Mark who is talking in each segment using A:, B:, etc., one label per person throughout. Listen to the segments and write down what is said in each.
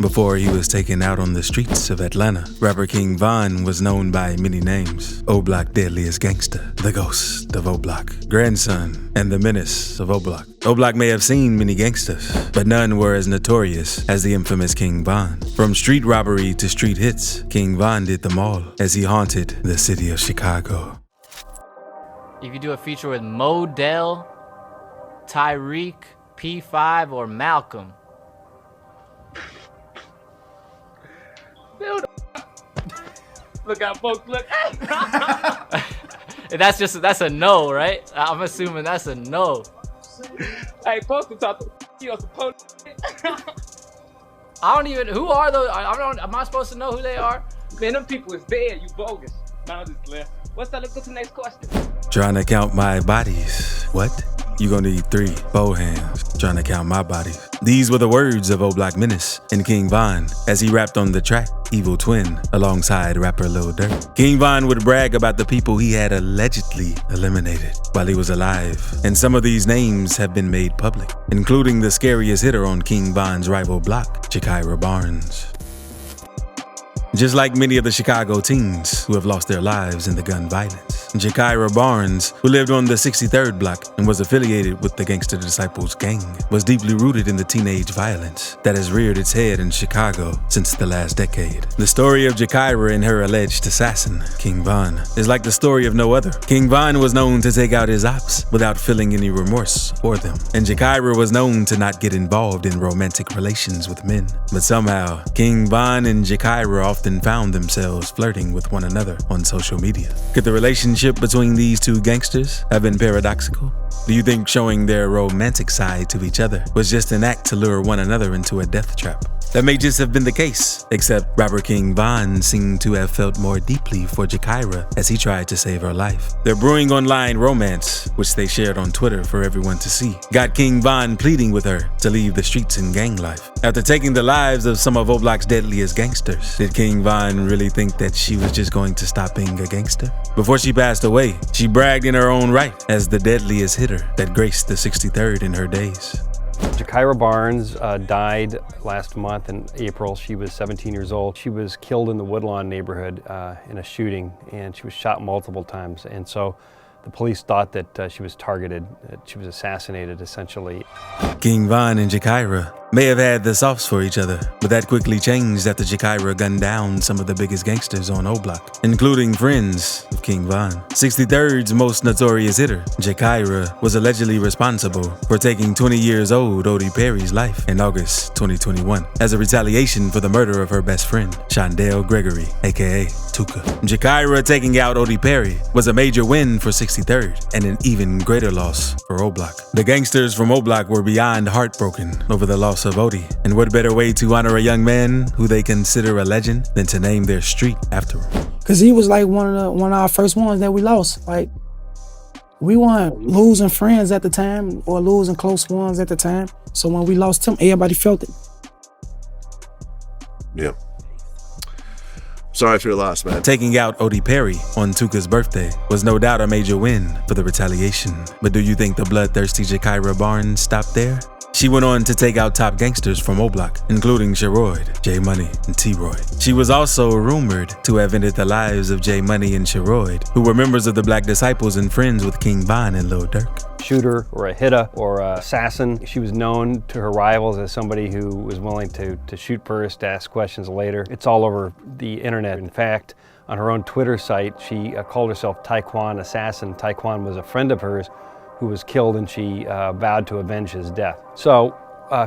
A: Before he was taken out on the streets of Atlanta, rapper King Von was known by many names: O-Block Deadliest Gangster, the Ghost of O-Block, Grandson, and the Menace of O-Block. O-Block may have seen many gangsters, but none were as notorious as the infamous King Von. From street robbery to street hits, King Von did them all as he haunted the city of Chicago.
B: If you do a feature with Modell, Tyreek, P5, or Malcolm.
C: Look out, folks, look.
B: That's a no, right? I'm assuming that's a no.
C: Hey, folks, I'm talking you on some police.
B: I don't even, who are those? Am I supposed to know who they are?
C: Man, them people is dead, you bogus. Now just left. What's that? Let's go to the next question.
A: Trying to count my bodies. What? You gonna need 3 both hands trying to count my bodies. These were the words of O-Block Menace and King Von as he rapped on the track Evil Twin alongside rapper Lil Durk. King Von would brag about the people he had allegedly eliminated while he was alive, and some of these names have been made public, including the scariest hitter on King Von's rival block, Jakira Barnes. Just like many of the Chicago teens who have lost their lives in the gun violence, Jakira Barnes, who lived on the 63rd block and was affiliated with the Gangster Disciples gang, was deeply rooted in the teenage violence that has reared its head in Chicago since the last decade. The story of Jakira and her alleged assassin, King Von, is like the story of no other. King Von was known to take out his ops without feeling any remorse for them, and Jakira was known to not get involved in romantic relations with men. But somehow, King Von and Jakira often found themselves flirting with one another on social media. Could the relationship between these two gangsters have been paradoxical? Do you think showing their romantic side to each other was just an act to lure one another into a death trap? That may just have been the case, except rapper King Von seemed to have felt more deeply for Jakira as he tried to save her life. Their brewing online romance, which they shared on Twitter for everyone to see, got King Von pleading with her to leave the streets and gang life. After taking the lives of some of O-Block's deadliest gangsters, did King Von really think that she was just going to stop being a gangster? Before she passed away, she bragged in her own right as the deadliest hitter that graced the 63rd in her days.
D: Jakira Barnes died last month in April. She was 17 years old. She was killed in the Woodlawn neighborhood in a shooting, and she was shot multiple times. And so the police thought that she was targeted, that she was assassinated, essentially.
A: King Von and Jakira may have had the softs for each other, but that quickly changed after Jakira gunned down some of the biggest gangsters on O-Block, including friends of King Von. 63rd's most notorious hitter, Jakira, was allegedly responsible for taking 20 years old Odie Perry's life in August 2021 as a retaliation for the murder of her best friend, Shondell Gregory, aka Tuka. Jakira taking out Odie Perry was a major win for 63rd and an even greater loss for O-Block. The gangsters from O-Block were beyond heartbroken over the loss of Odie, and what better way to honor a young man who they consider a legend than to name their street after him?
E: Cause he was like one of our first ones that we lost. Like, we weren't losing friends at the time or losing close ones at the time. So when we lost him, everybody felt it.
F: Yeah. Sorry for your loss, man.
A: Taking out Odie Perry on Tuka's birthday was no doubt a major win for the retaliation. But do you think the bloodthirsty Jakira Barnes stopped there? She went on to take out top gangsters from O-Block, including Sherroyd, J Money, and T-Roy. She was also rumored to have ended the lives of J Money and Sherroyd, who were members of the Black Disciples and friends with King Von and Lil Durk.
D: Shooter or a hitter or an assassin. She was known to her rivals as somebody who was willing to shoot first, ask questions later. It's all over the internet. In fact, on her own Twitter site, she called herself Taekwon Assassin. Taekwon was a friend of hers who was killed, and she vowed to avenge his death. So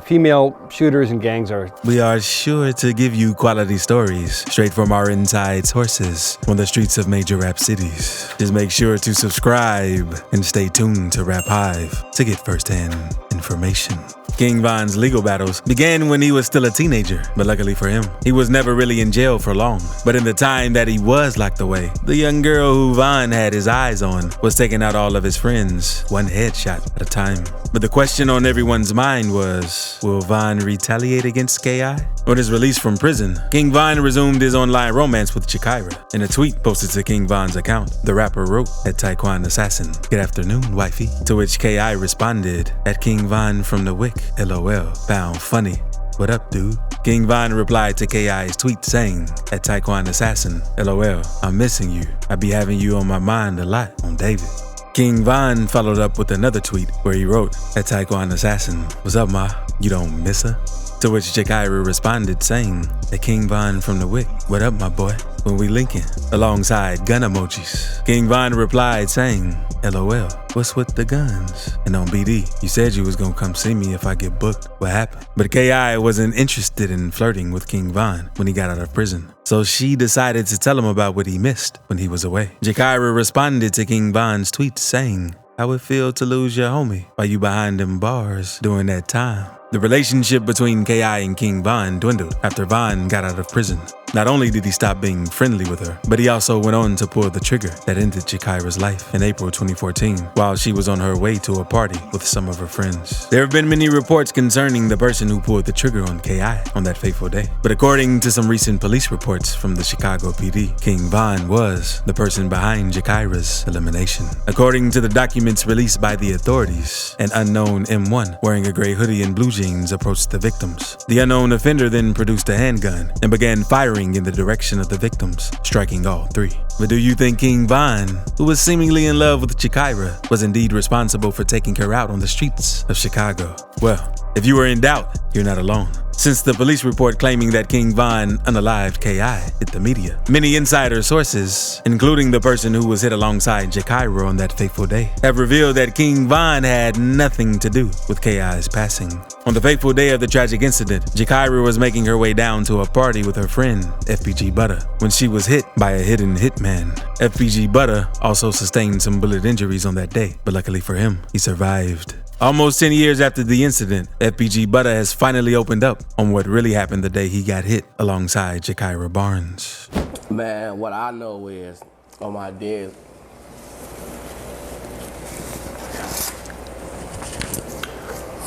D: female shooters and gangs are...
A: We are sure to give you quality stories straight from our inside sources on the streets of major rap cities. Just make sure to subscribe and stay tuned to Rap Hive to get firsthand information. King Von's legal battles began when he was still a teenager, but luckily for him, he was never really in jail for long. But in the time that he was locked away, the young girl who Von had his eyes on was taking out all of his friends, one headshot at a time. But the question on everyone's mind was, will Von retaliate against KI? On his release from prison, King Von resumed his online romance with Jakira. In a tweet posted to King Von's account, the rapper wrote, "At Taekwon Assassin, good afternoon, wifey." To which KI responded, "At King Von from the Wick, LOL, found funny. What up, dude?" King Von replied to K.I.'s tweet saying, "At Taekwon Assassin, LOL, I'm missing you. I be having you on my mind a lot on David." King Von followed up with another tweet where he wrote, "At Taekwon Assassin, what's up, ma? You don't miss her?" To which Jakira responded saying, "The King Von from the Wick, what up, my boy? When we linking?" Alongside gun emojis. King Von replied saying, "LOL, what's with the guns?" And on BD, "You said you was gonna come see me if I get booked. What happened?" But K.I. wasn't interested in flirting with King Von when he got out of prison, so she decided to tell him about what he missed when he was away. Jakira responded to King Von's tweet saying, "How it feel to lose your homie while you behind them bars during that time?" The relationship between K.I. and King Von dwindled after Von got out of prison. Not only did he stop being friendly with her, but he also went on to pull the trigger that ended Jakira's life in April 2014 while she was on her way to a party with some of her friends. There have been many reports concerning the person who pulled the trigger on K.I. on that fateful day. But according to some recent police reports from the Chicago PD, King Von was the person behind Jakira's elimination. According to the documents released by the authorities, an unknown M1 wearing a gray hoodie and blue jeans approached the victims. The unknown offender then produced a handgun and began firing in the direction of the victims, striking all three. But do you think King Von, who was seemingly in love with Jakira, was indeed responsible for taking her out on the streets of Chicago? Well, if you were in doubt, you're not alone. Since the police report claiming that King Von unalived K.I. hit the media, many insider sources, including the person who was hit alongside Jakira on that fateful day, have revealed that King Von had nothing to do with K.I.'s passing. On the fateful day of the tragic incident, Jakira was making her way down to a party with her friend, FPG Butter, when she was hit by a hidden hitman. FPG Butter also sustained some bullet injuries on that day, but luckily for him, he survived. Almost 10 years after the incident, FPG Butter has finally opened up on what really happened the day he got hit alongside Jakira Barnes.
F: Man, what I know is, on my dead,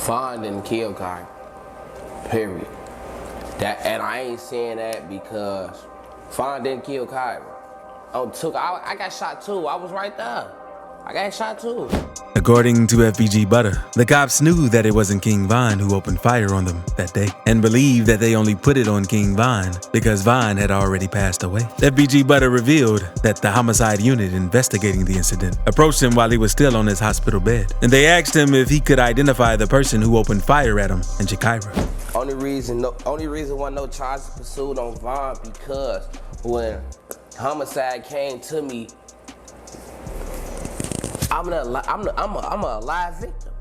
F: Von didn't kill Cardi, period. And I ain't saying that because Von didn't kill Cardi. I got shot too, I was right there. I got shot too.
A: According to FPG Butter, the cops knew that it wasn't King Von who opened fire on them that day and believed that they only put it on King Von because Von had already passed away. FPG Butter revealed that the homicide unit investigating the incident approached him while he was still on his hospital bed, and they asked him if he could identify the person who opened fire at him and Jakira.
F: Only reason why no charges pursued on Von because when homicide came to me, I'm a live victim.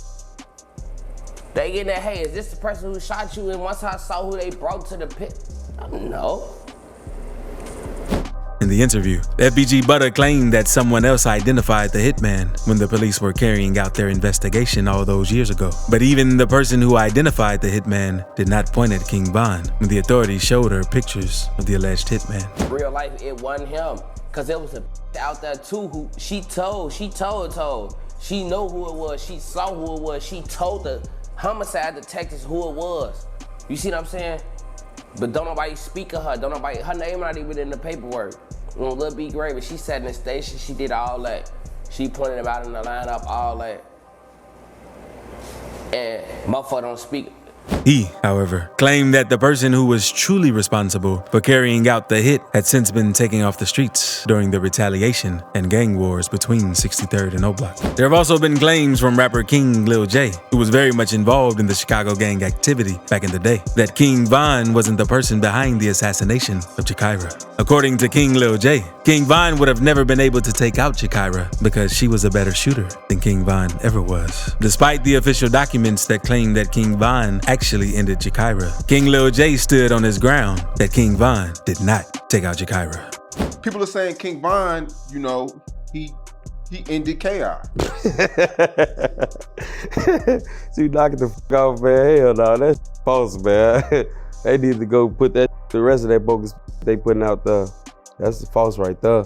F: They get that, hey, is this the person who shot you? And once I saw who they brought to the pit, no.
A: In the interview, FPG Butter claimed that someone else identified the hitman when the police were carrying out their investigation all those years ago. But even the person who identified the hitman did not point at King Von when the authorities showed her pictures of the alleged hitman.
F: Real life, it wasn't him. Cause there was a out there too who she told. She know who it was, she saw who it was, she told the homicide detectives who it was. You see what I'm saying? But don't nobody speak of her, her name not even in the paperwork. Lil B Gravy, she sat in the station, she did all that. She pointed about in the lineup, all that. And motherfucker don't speak.
A: He, however, claimed that the person who was truly responsible for carrying out the hit had since been taken off the streets during the retaliation and gang wars between 63rd and O Block. There have also been claims from rapper King Lil J, who was very much involved in the Chicago gang activity back in the day, that King Von wasn't the person behind the assassination of Jakira. According to King Lil J, King Von would have never been able to take out Jakira because she was a better shooter than King Von ever was. Despite the official documents that claim that King Von actually ended Jakira, King Lil J stood on his ground that King Von did not take out Jakira.
G: People are saying King Von, you know, he ended K.I.
H: See, knocking the f off, man. Hell no, that's false, man. They need to go put that, the rest of that bogus they putting out there. That's false right there.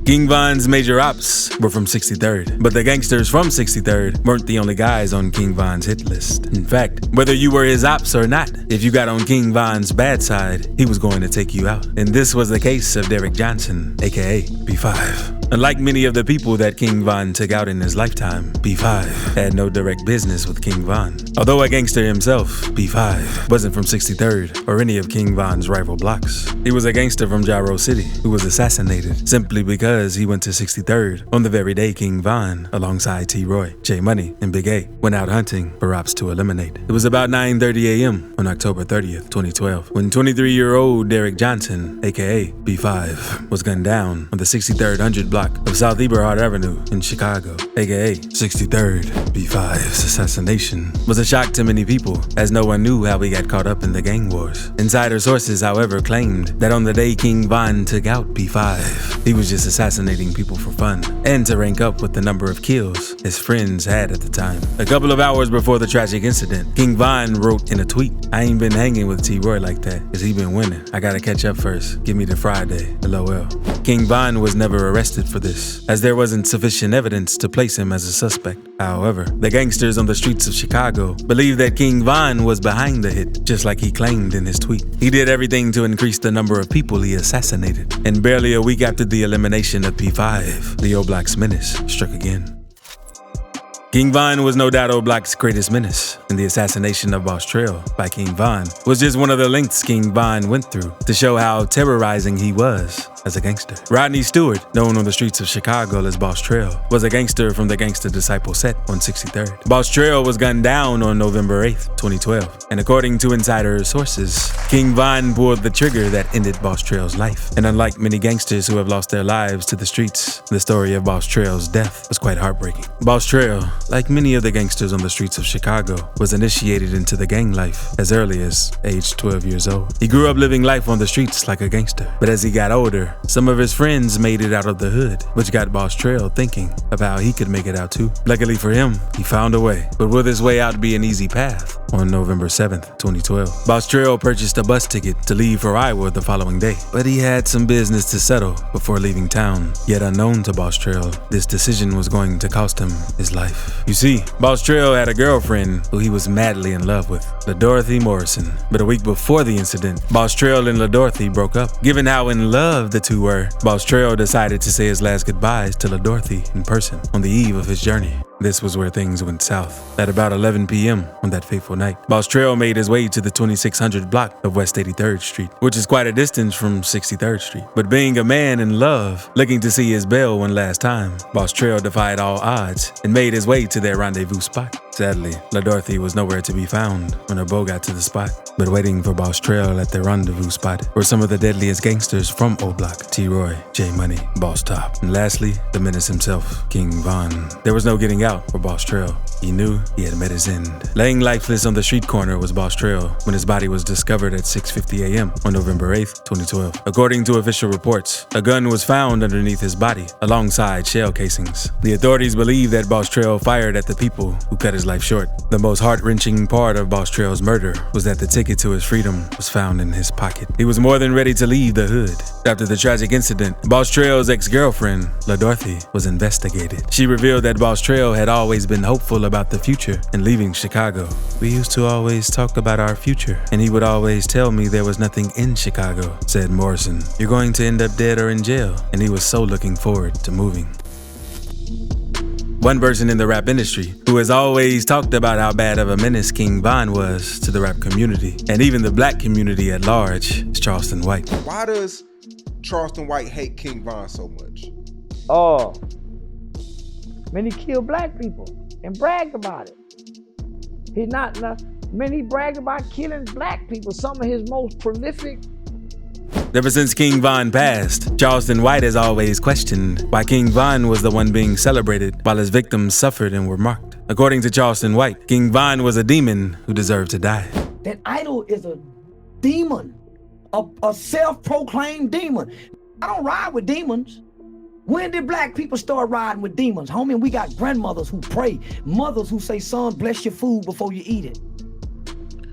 A: King Von's major ops were from 63rd, but the gangsters from 63rd weren't the only guys on King Von's hit list. In fact, whether you were his ops or not, if you got on King Von's bad side, he was going to take you out. And this was the case of Derek Johnson, aka P5. Unlike many of the people that King Von took out in his lifetime, P5 had no direct business with King Von. Although a gangster himself, P5 wasn't from 63rd or any of King Von's rival blocks. He was a gangster from Gyro City who was assassinated simply because he went to 63rd on the very day King Von, alongside T-Roy, J-Money, and Big A, went out hunting for ops to eliminate. It was about 9:30 a.m. on October 30th, 2012, when 23-year-old Derek Johnson, aka B5, was gunned down on the 63rd 100 block of South Eberhard Avenue in Chicago, aka 63rd. B5's assassination was a shock to many people, as no one knew how he got caught up in the gang wars. Insider sources, however, claimed that on the day King Von took out B5, he was just assassinating people for fun and to rank up with the number of kills his friends had at the time. A couple of hours before the tragic incident, King Von wrote in a tweet, "I ain't been hanging with T-Roy like that, cause he been winning. I gotta catch up first. Give me the Friday, LOL." King Von was never arrested for this, as there wasn't sufficient evidence to place him as a suspect. However, the gangsters on the streets of Chicago believe that King Von was behind the hit, just like he claimed in his tweet. He did everything to increase the number of people he assassinated, and barely a week after the elimination of P5, the O Block's menace struck again. King Von was no doubt O Block's greatest menace, and the assassination of Boss Trail by King Von was just one of the lengths King Von went through to show how terrorizing he was as a gangster. Rodney Stewart, known on the streets of Chicago as Boss Trail, was a gangster from the Gangsta Disciple set on 63rd. Boss Trail was gunned down on November 8th, 2012, and according to insider sources, King Von pulled the trigger that ended Boss Trail's life. And unlike many gangsters who have lost their lives to the streets, the story of Boss Trail's death was quite heartbreaking. Boss Trail, like many of the gangsters on the streets of Chicago, was initiated into the gang life as early as age 12 years old. He grew up living life on the streets like a gangster, but as he got older, some of his friends made it out of the hood, which got Boss Trail thinking of how he could make it out too. Luckily for him, he found a way, but will this way out be an easy path? On November 7th, 2012, Boss Trail purchased a bus ticket to leave for Iowa the following day, but he had some business to settle before leaving town. Yet unknown to Boss Trail, this decision was going to cost him his life. You see, Boss Trail had a girlfriend who he was madly in love with, LaDorothy Morrison. But a week before the incident, Boss Trail and LaDorothy broke up. Given how in love the two were, Boss Trail decided to say his last goodbyes to LaDorothy in person on the eve of his journey. This was where things went south. At about 11 p.m. on that fateful night, Boss Trail made his way to the 2600 block of West 83rd Street, which is quite a distance from 63rd Street. But being a man in love, looking to see his belle one last time, Boss Trail defied all odds and made his way to their rendezvous spot. Sadly, LaDorothy was nowhere to be found when her beau got to the spot. But waiting for Boss Trail at their rendezvous spot were some of the deadliest gangsters from O Block: T-Roy, J-Money, Boss Top, and lastly, the menace himself, King Von. There was no getting out for Boss Trail. He knew he had met his end. Laying lifeless on the street corner was Boss Trail when his body was discovered at 6:50 a.m. on November 8th, 2012. According to official reports, a gun was found underneath his body, alongside shell casings. The authorities believe that Boss Trail fired at the people who cut his life short. The most heart-wrenching part of Boss Trail's murder was that the ticket to his freedom was found in his pocket. He was more than ready to leave the hood. After the tragic incident, Boss Trail's ex-girlfriend, LaDorothy, was investigated. She revealed that Boss Trail had always been hopeful about the future and leaving Chicago. "We used to always talk about our future, and he would always tell me there was nothing in Chicago," said Morrison. "You're going to end up dead or in jail," and he was so looking forward to moving. One person in the rap industry who has always talked about how bad of a menace King Von was to the rap community, and even the black community at large, is Charleston White.
G: Why does Charleston White hate King Von so much?
I: Oh, man, he killed black people and bragged about it. He bragged about killing black people, some of his most prolific.
A: Ever since King Von passed, Charleston White has always questioned why King Von was the one being celebrated while his victims suffered and were marked. According to Charleston White, King Von was a demon who deserved to die.
I: That idol is a demon, a self-proclaimed demon. I don't ride with demons. When did black people start riding with demons? Homie, we got grandmothers who pray, mothers who say, "Son, bless your food before you eat it."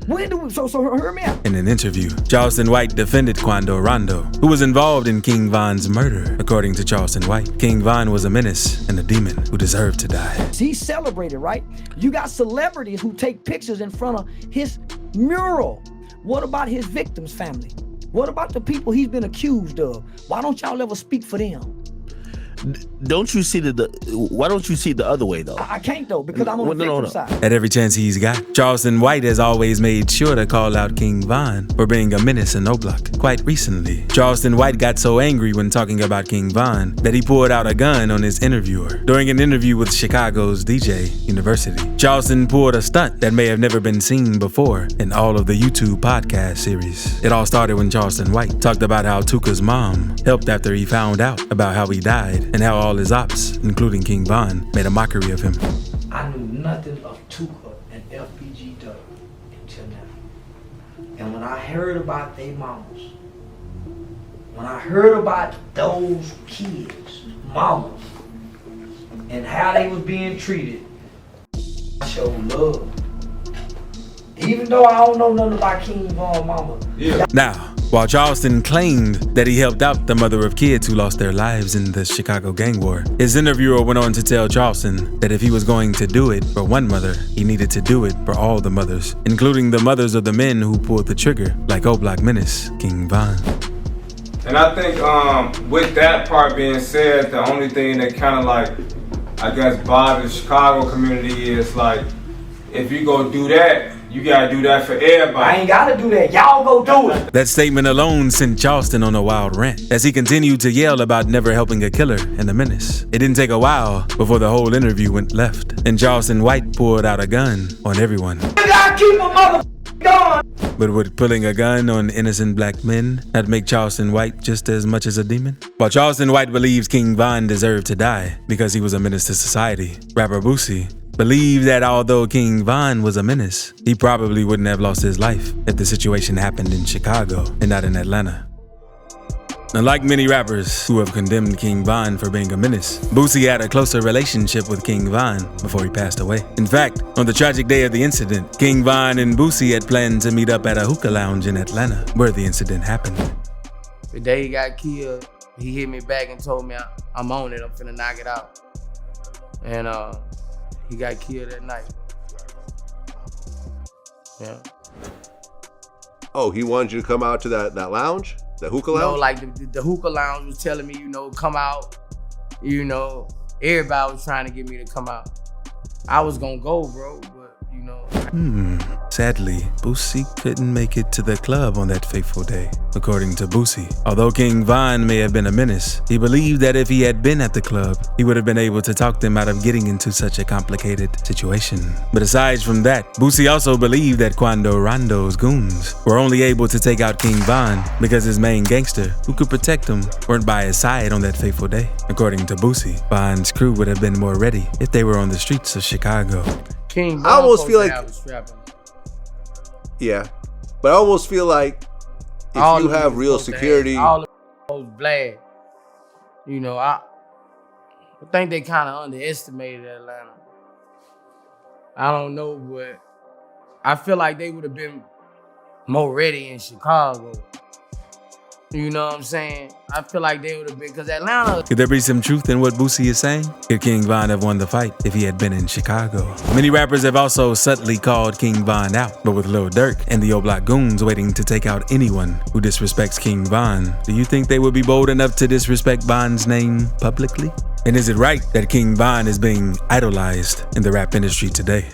I: When do we, so hear me out.
A: In an interview, Charleston White defended Quando Rondo, who was involved in King Von's murder. According to Charleston White, King Von was a menace and a demon who deserved to die.
I: He's celebrated, right? You got celebrities who take pictures in front of his mural. What about his victims' family? What about the people he's been accused of? Why don't y'all ever speak for them?
J: don't you see why don't you see the other way though?
I: I can't though, because I'm on the victim side.
A: At every chance he's got, Charleston White has always made sure to call out King Von for being a menace in O-Block. Quite recently, Charleston White got so angry when talking about King Von that he pulled out a gun on his interviewer. During an interview with Chicago's DJ University, Charleston pulled a stunt that may have never been seen before in all of the YouTube podcast series. It all started when Charleston White talked about how Tuka's mom helped after he found out about how he died and how all his ops, including King Von, made a mockery of him.
I: I knew nothing of Tuka and FBG Doug until now. And when I heard about their mamas, when I heard about those kids, mamas, and how they was being treated, I showed love. Even though I don't know nothing about King Von mama. Yeah.
A: Now, while Charleston claimed that he helped out the mother of kids who lost their lives in the Chicago gang war, his interviewer went on to tell Charleston that if he was going to do it for one mother, he needed to do it for all the mothers, including the mothers of the men who pulled the trigger, like O-Block Menace, King Von.
K: And I think with that part being said, the only thing that kind of like, I guess, bothers the Chicago community is like, if you go do that, you gotta do that for everybody.
I: I ain't gotta do that. Y'all go do it.
A: That statement alone sent Charleston on a wild rant as he continued to yell about never helping a killer and a menace. It didn't take a while before the whole interview went left and Charleston White pulled out a gun on everyone.
I: You gotta keep a motherfucking gun.
A: But would pulling a gun on innocent black men not make Charleston White just as much as a demon? While Charleston White believes King Von deserved to die because he was a menace to society, rapper Boosie believed that although King Von was a menace, he probably wouldn't have lost his life if the situation happened in Chicago and not in Atlanta. Unlike many rappers who have condemned King Von for being a menace, Boosie had a closer relationship with King Von before he passed away. In fact, on the tragic day of the incident, King Von and Boosie had planned to meet up at a hookah lounge in Atlanta, where the incident happened.
F: The day he got killed, he hit me back and told me I'm on it, I'm finna knock it out. And he got killed that night. Yeah.
L: Oh, he wanted you to come out to that lounge? The hookah lounge?
F: No, like the hookah lounge was telling me, come out. Everybody was trying to get me to come out. I was gonna go, bro, but
A: Sadly, Boosie couldn't make it to the club on that fateful day. According to Boosie, although King Von may have been a menace, he believed that if he had been at the club, he would have been able to talk them out of getting into such a complicated situation. But aside from that, Boosie also believed that Quando Rondo's goons were only able to take out King Von because his main gangster, who could protect him, weren't by his side on that fateful day. According to Boosie, Von's crew would have been more ready if they were on the streets of Chicago.
F: King Von
L: I almost feel like,
F: yeah,
L: but I almost feel like if you have real security,
F: all the black, I think they kind of underestimated Atlanta. I don't know, but I feel like they would have been more ready in Chicago. You know what I'm saying? I feel like they would have been, because Atlanta...
A: Could there be some truth in what Boosie is saying? Could King Von have won the fight if he had been in Chicago? Many rappers have also subtly called King Von out, but with Lil Durk and the O-Block goons waiting to take out anyone who disrespects King Von, do you think they would be bold enough to disrespect Von's name publicly? And is it right that King Von is being idolized in the rap industry today?